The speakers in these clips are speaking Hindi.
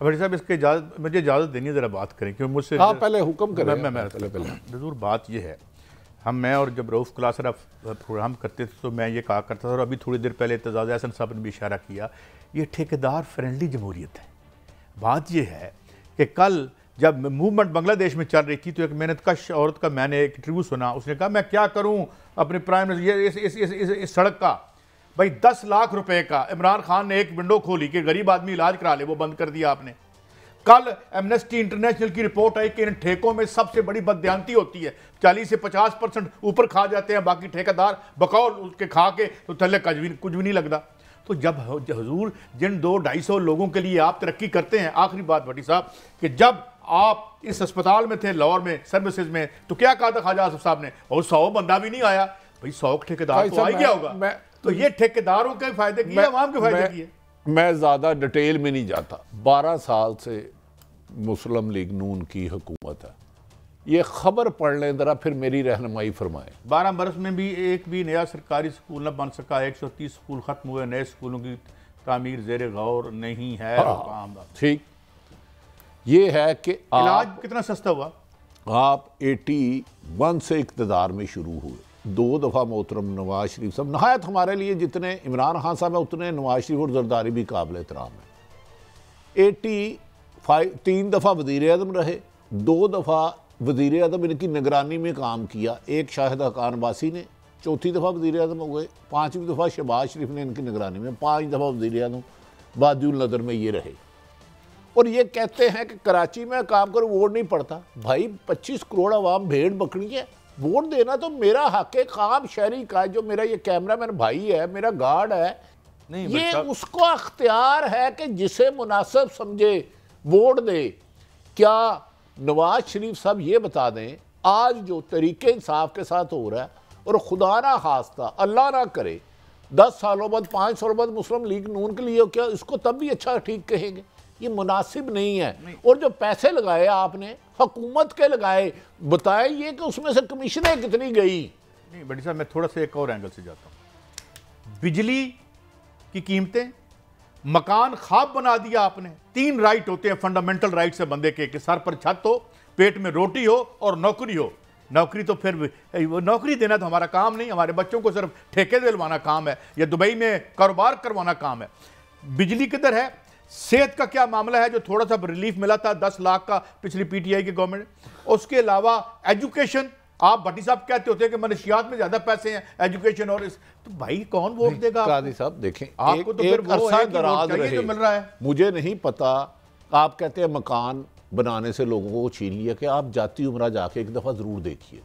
भाई साहब इसके मुझे इजाज़त देनी है, ज़रा बात करें क्योंकि मुझसे पहले हुक्म करें। मैं ज़रूर बात ये है, मैं और जब रऊफ़ क्लासर प्रोग्राम करते थे तो मैं ये कहा करता था, और अभी थोड़ी देर पहले एतजाज़ हसन साहब ने भी इशारा किया, ये ठेकेदार फ्रेंडली जमहूरियत है। बात ये है कि कल जब मूवमेंट बांग्लादेश में चल रही थी तो एक मेहनतकश औरत का मैंने एक इंटरव्यू सुना, उसने कहा मैं क्या करूं अपने प्राइम मिनिस्टर इस सड़क का, भाई 10 लाख रुपए का इमरान खान ने एक विंडो खोली कि गरीब आदमी इलाज करा ले, वो बंद कर दिया आपने। कल एमनेस्टी इंटरनेशनल की रिपोर्ट आई कि इन ठेकों में सबसे बड़ी बददियानती होती है, 40 से 50% ऊपर खा जाते हैं, बाकी ठेकेदार बकौल उसके खा के तो थल्ले कुछ भी नहीं लगता। तो जब हुजूर जिन 200-250 लोगों के लिए आप तरक्की करते हैं, आखिरी बात भट्टी साहब, कि जब आप इस अस्पताल में थे लाहौर में सर्विसेज में, तो क्या कहा था ख्वाजा आसिफ साहब ने, और 100 बंदा भी नहीं आया, भाई 100 ठेकेदार तो आ गया होगा। तो ये ठेकेदारों के फायदे की, आवाम के फायदे की है। मैं ज्यादा डिटेल में नहीं जाता। 12 साल से मुस्लिम लीग नून की हुकूमत है, ये खबर पढ़ लें जरा, फिर मेरी रहनुमाई फरमाएं। 12 बरस में भी एक भी नया सरकारी स्कूल न बन सका, 130 स्कूल खत्म हुए, नए स्कूलों की तामीर जेर गौर नहीं है। ठीक, ये है कि इलाज कितना सस्ता हुआ। आप 81 से इक़्तिदार में शुरू हुए, 2 दफ़ा मोहतरम नवाज शरीफ साहब, नहायत हमारे लिए जितने इमरान खान साहब है उतने नवाज शरीफ और जरदारी भी काबिल एहतराम है। 3 दफ़ा वज़ीर आज़म रहे, 2 दफ़ा वज़ीर आज़म इनकी निगरानी में काम किया, एक शाहिद हक़ान अब्बासी ने, 4थी दफ़ा वज़ीर आज़म हो गए, 5वीं दफ़ा शहबाज शरीफ ने इनकी निगरानी में, 5 दफ़ा वज़ीर आज़म वादिउल नदर में ये रहे। और ये कहते हैं कि कराची में काम करो, वोट नहीं पड़ता। भाई 25 करोड़ आवाम भेड़ बकरी है, वोट देना तो मेरा हक है, काम शहरी का। जो मेरा ये कैमरा मैन भाई है, मेरा गार्ड है, नहीं, ये उसको अख्तियार है कि जिसे मुनासिब समझे वोट दे। क्या नवाज शरीफ साहब ये बता दें, आज जो तरीके इंसाफ के साथ हो रहा है, और खुदा ना खास्ता अल्लाह ना करे 10 सालों बाद 5 सालों बाद मुस्लिम लीग नून के लिए, क्या इसको तब भी अच्छा ठीक कहेंगे? ये मुनासिब नहीं है। नहीं। और जो पैसे लगाए आपने हुकूमत के लगाए, बताइए कि उसमें से कमीशनें कितनी गई? नहीं बड़ी साहब, मैं थोड़ा सा एक और एंगल से जाता हूँ। बिजली की कीमतें, मकान ख्वाब बना दिया आपने। 3 राइट होते हैं फंडामेंटल राइट्स है बंदे के, कि सर पर छत हो, पेट में रोटी हो और नौकरी हो। नौकरी तो फिर नौकरी देना तो हमारा काम नहीं, हमारे बच्चों को सिर्फ ठेके दिलवाना काम है, या दुबई में कारोबार करवाना काम है। बिजली किधर है? सेहत का क्या मामला है, जो थोड़ा सा रिलीफ मिला था 10 लाख का पिछली पीटीआई की गवर्नमेंट। उसके अलावा एजुकेशन, आप भट्टी साहब कहते होते हैं कि मनशियात में ज्यादा पैसे हैं एजुकेशन और इस, तो भाई कौन वोट देगा? काजी साहब देखें, आपको तो फिर वो है जो मिल रहा है। मुझे नहीं पता, आप कहते हैं मकान बनाने से लोगों को छीन लिया, कि आप जाती उम्रा जाके एक दफा जरूर देखिए।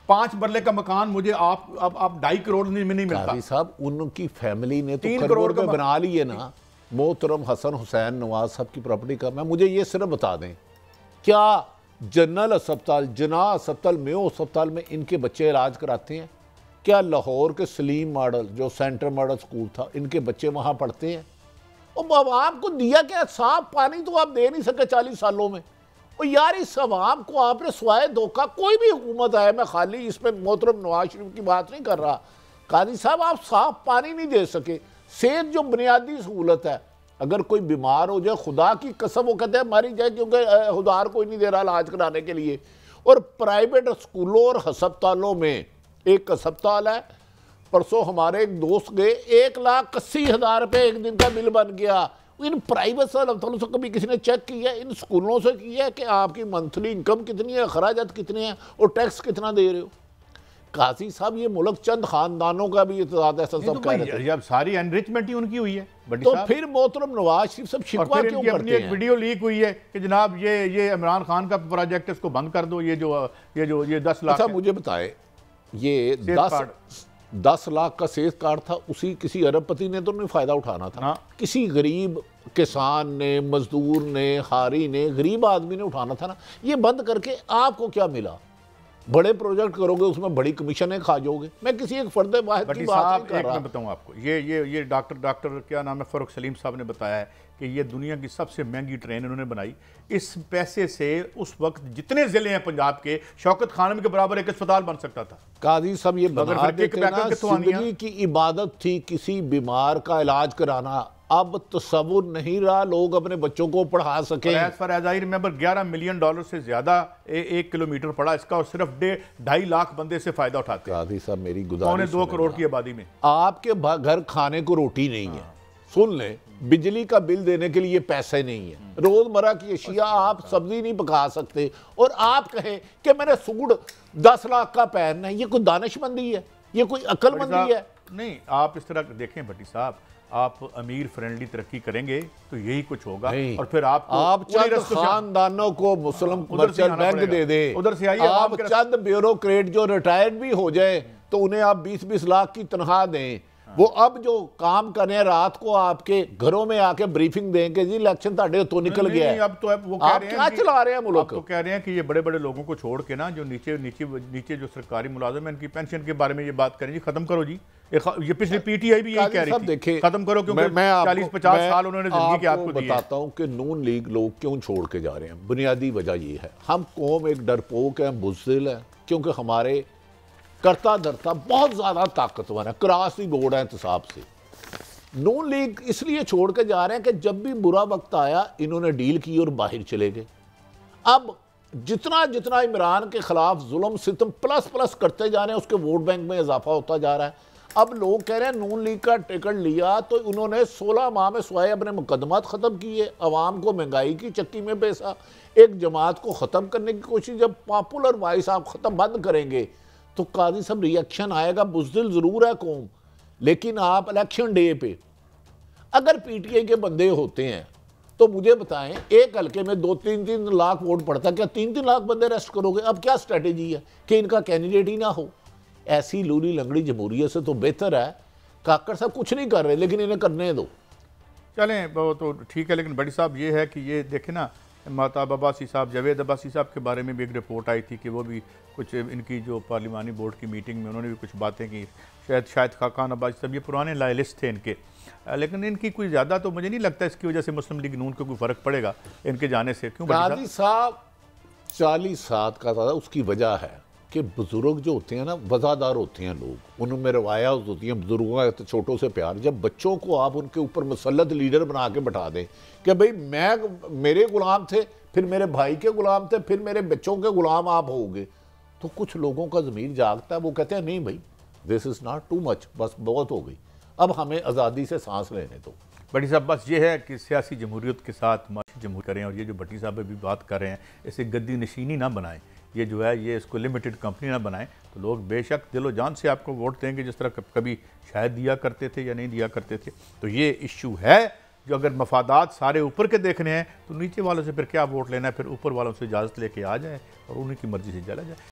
5 मरले का मकान मुझे आप 2.5 करोड़ में नहीं मिलता। काजी साहब उनकी फैमिली ने तो 3 करोड़ का बना लिए ना। मोहतरम हसन हुसैन नवाज साहब की प्रॉपर्टी का, मैं मुझे ये सिर्फ बता दें, क्या जनरल अस्पताल, जना अस्पताल, मेयो अस्पताल में इनके बच्चे इलाज कराते हैं? क्या लाहौर के सलीम मॉडल जो सेंट्रल मॉडल स्कूल था, इनके बच्चे वहाँ पढ़ते हैं? और आवाम को दिया क्या? साफ पानी तो आप दे नहीं सके 40 सालों में। और यार इस आवाम को आपने स्वाय धोखा, कोई भी हुकूमत आए, मैं खाली इस पर मोहतरम नवाज शरीफ की बात नहीं कर रहा, काजी साहब आप साफ पानी नहीं दे सके। सेहत जो बुनियादी सहूलत है, अगर कोई बीमार हो जाए, खुदा की कसम वो कहते हैं मारी जाए, क्योंकि उधार कोई नहीं दे रहा इलाज कराने के लिए। और प्राइवेट स्कूलों और अस्पतालों में, एक अस्पताल है, परसों हमारे एक दोस्त गए, 1,80,000 रुपये एक दिन का बिल बन गया। इन प्राइवेट अस्पतालों से कभी किसी ने चेक किया? इन स्कूलों से किया कि आपकी मंथली इनकम कितनी है, अखराजात कितने हैं और टैक्स कितना दे रहे हो? काजी साहब ये मुल्क चंद खानदानों का भी इत्तेहाद है, सब कह रहे थे। जब सारी एनरिचमेंट ही उनकी हुई है, तो फिर मोहतरम नवाज शरीफ सब शिकवा क्यों करते हैं? एक वीडियो लीक हुई है कि जनाब ये इमरान खान का प्रोजेक्ट है, इसको बंद कर दो। ये 10 लाख। अच्छा मुझे बताए, ये 10 लाख का सेहत कार्ड था, उसी किसी अरबपति ने तो नहीं फायदा उठाना था। हाँ। किसी गरीब किसान ने, मजदूर ने, हारी ने, गरीब आदमी ने उठाना था ना। ये बंद करके आपको क्या मिला? बड़े प्रोजेक्ट करोगे, उसमें बड़ी कमीशनें खा जाओगे। मैं किसी एक फर्द वाहिद की बात नहीं कर रहा। मैं बताऊं आपको, ये डॉक्टर क्या नाम है, फरूख सलीम साहब ने बताया है कि ये दुनिया की सबसे महंगी ट्रेन इन्होंने बनाई। इस पैसे से उस वक्त जितने जिले हैं पंजाब के, शौकत खानम के बराबर एक अस्पताल बन सकता था। काजी साहब ये बना देते ना, जिंदगी की इबादत थी किसी बीमार का इलाज कराना। अब तस्वुर नहीं रहा लोग अपने बच्चों को पढ़ा सकें। As far as I remember $11 million से ज्यादा 1 किलोमीटर पड़ा इसका, और सिर्फ 2.5 लाख बंदे से फायदा उठाते हैं। काजी साहब मेरी गुजारिश, 2 करोड़ की आबादी में आपके घर खाने को रोटी नहीं है, सुन लें, बिजली का बिल देने के लिए पैसे नहीं है, रोजमर्रा की अशिया आप सब्जी नहीं पका सकते, और आप कहें कि मैंने सूट 10 लाख का पहनना है, ये कोई दानिशमंदी है, ये कोई अक्लमंदी है? नहीं, आप इस तरह देखें भट्टी साहब, आप अमीर फ्रेंडली तरक्की करेंगे तो यही कुछ होगा, और फिर आप चंद खानदानों को मुस्लिम कमर्शियल बैंक दे दें, उधर से आइए, आप चंद ब्यूरोक्रेट जो रिटायर्ड भी हो जाए तो उन्हें आप 20-20 लाख की तनख्वाह दें, वो अब जो काम कर रहे हैं रात को आपके घरों में आके ब्रीफिंग देंगे जी इलेक्शन ताड़े तो निकल गया है। अब तो वो कह रहे हैं क्या चला रहे हैं मुल्क? तो कह रहे हैं कि ये बड़े बड़े लोगों को छोड़ के ना, जो नीचे नीचे नीचे जो सरकारी मुलाजिम है, इनकी पेंशन के बारे में ये बात करें जी, खत्म करो जी। ये पिछली पीटीआई भी यही कह रही थी, खत्म करो, क्योंकि 40-50 साल उन्होंने जिंदगी के आपको दिए। बताता हूं कि नून लीग लोग क्यों छोड़ के जा रहे हैं। बुनियादी वजह ये है, हम कौम एक डरपोक है, बुज़दिल है, क्योंकि हमारे करता धरता बहुत ज्यादा ताकतवर है, क्रॉस दी बोर्ड है इंतसाब से। नून लीग इसलिए छोड़ के जा रहे हैं कि जब भी बुरा वक्त आया इन्होंने डील की और बाहर चले गए। अब जितना जितना इमरान के खिलाफ जुल्म सितम प्लस प्लस करते जा रहे हैं, उसके वोट बैंक में इजाफा होता जा रहा है। अब लोग कह रहे हैं नून लीग का टिकट लिया तो उन्होंने 16 माह में स्वाय अपने मुकदमात ख़त्म किए, अवाम को महंगाई की चक्की में पैसा, एक जमात को ख़त्म करने की कोशिश। जब पॉपुलर वॉइस आप ख़त्म बंद करेंगे तो काजी साहब रिएक्शन आएगा। बुज़दिल ज़रूर है कौम, लेकिन आप इलेक्शन डे पे अगर पीटीआई के बंदे होते हैं तो मुझे बताएं, एक हल्के में 2-3 लाख वोट पड़ता, क्या 3-3 लाख बंदे अरेस्ट करोगे? अब क्या स्ट्रेटेजी है कि इनका कैंडिडेट ही ना हो? ऐसी लूली लंगड़ी जमहूरियत से तो बेहतर है काकर साहब कुछ नहीं कर रहे, लेकिन इन्हें करने दो। चलें, वो तो ठीक है, लेकिन बड़ी साहब ये है कि ये देखें ना, महताब अब्बासी साहब, जावेद अब्बासी साहब के बारे में भी एक रिपोर्ट आई थी कि वो भी कुछ इनकी जो पार्लिमानी बोर्ड की मीटिंग में उन्होंने भी कुछ बातें की। शायद खाकान अब्बासी साहब ये पुराने लाइलिस्ट थे इनके, लेकिन इनकी कोई ज़्यादा तो मुझे नहीं लगता इसकी वजह से मुस्लिम लीग नून को कोई फ़र्क पड़ेगा इनके जाने से। क्यों काजी साहब 40 साल का था, उसकी वजह है कि बुज़ुर्ग जो होते हैं ना, वज़ादार होते हैं लोग, उनमें रवायात होती हैं बुज़ुर्गों का छोटों से प्यार। जब बच्चों को आप उनके ऊपर मुसल्लत लीडर बना के बैठा दें कि भाई मेरे गुलाम थे, फिर मेरे भाई के गुलाम थे, फिर मेरे बच्चों के गुलाम आप होगे, तो कुछ लोगों का ज़मीर जागता है, वो कहते हैं नहीं भाई this is not too much, बस बहुत हो गई, अब हमें आज़ादी से सांस लेने दो। बड़ी साहब बस ये है कि सियासी जमहूरियत के साथ माशी जमहूर करें, और ये जो भट्टी साहब अभी बात कर रहे हैं इसे गद्दी नशीनी ना बनाएं, ये जो है ये इसको लिमिटेड कंपनी ना बनाएं, तो लोग बेशक दिलो जान से आपको वोट देंगे, जिस तरह कभी शायद दिया करते थे या नहीं दिया करते थे। तो ये इश्यू है जो अगर मफादात सारे ऊपर के देखने हैं तो नीचे वालों से फिर क्या वोट लेना है, फिर ऊपर वालों से इजाज़त लेके आ जाए और उन्हीं की मर्ज़ी से चला जाए।